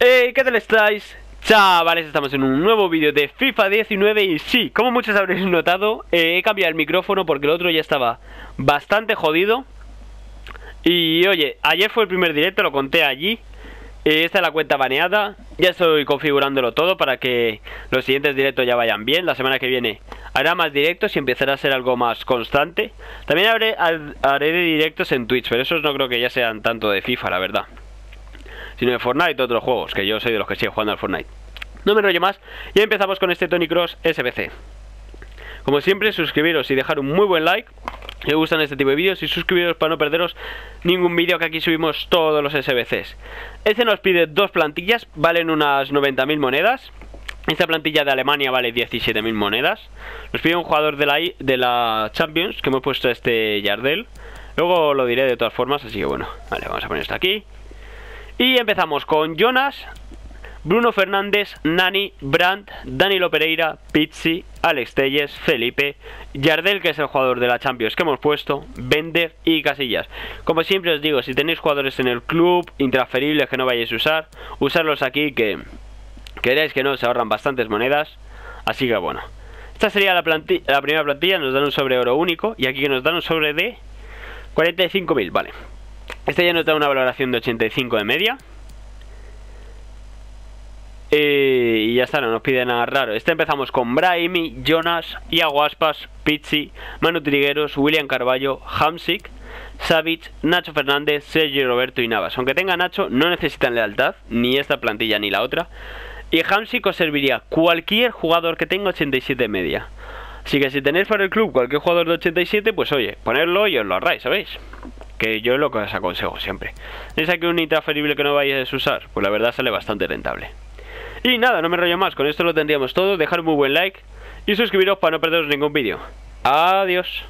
¿Qué tal estáis? Chavales, estamos en un nuevo vídeo de FIFA 19 y sí, como muchos habréis notado, he cambiado el micrófono porque el otro ya estaba bastante jodido. Y oye, ayer fue el primer directo, lo conté allí. Esta es la cuenta baneada, ya estoy configurándolo todo para que los siguientes directos ya vayan bien. La semana que viene hará más directos y empezará a ser algo más constante. También haré de directos en Twitch, pero esos no creo que ya sean tanto de FIFA, la verdad, sino de Fortnite y otros juegos, que yo soy de los que sigue jugando al Fortnite. No me enrollo más y empezamos con este Toni Kroos SBC. Como siempre, suscribiros y dejar un muy buen like si os gustan este tipo de vídeos, y suscribiros para no perderos ningún vídeo, que aquí subimos todos los SBCs. Este nos pide dos plantillas, valen unas 90.000 monedas. Esta plantilla de Alemania vale 17.000 monedas. Nos pide un jugador de la Champions, que hemos puesto este Jardel. Luego lo diré de todas formas, así que bueno, vale, vamos a poner esto aquí. Y empezamos con Jonas, Bruno Fernández, Nani, Brandt, Danilo Pereira, Pizzi, Alex Telles, Felipe, Jardel, que es el jugador de la Champions que hemos puesto, Bender y Casillas. Como siempre os digo, si tenéis jugadores en el club intransferibles que no vayáis a usar, usarlos aquí, que queréis que no, se ahorran bastantes monedas. Así que bueno, esta sería la primera plantilla. Nos dan un sobre oro único y aquí que nos dan un sobre de 45.000, vale. Este ya nos da una valoración de 85 de media. Y ya está, no nos pide nada raro. Este empezamos con Brahimi, Jonas, Iago Aspas, Pizzi, Manu Trigueros, William Carballo, Hamsik, Savic, Nacho Fernández, Sergio Roberto y Navas. Aunque tenga Nacho, no necesitan lealtad, ni esta plantilla ni la otra. Y Hamsik os serviría cualquier jugador que tenga 87 de media. Así que si tenéis para el club cualquier jugador de 87, pues oye, ponerlo y os lo ahorráis, ¿sabéis? Que yo es lo que os aconsejo siempre. ¿Es aquí un intransferible que no vayáis a usar? Pues la verdad sale bastante rentable. Y nada, no me enrollo más, con esto lo tendríamos todo. Dejar un muy buen like y suscribiros para no perderos ningún vídeo. Adiós.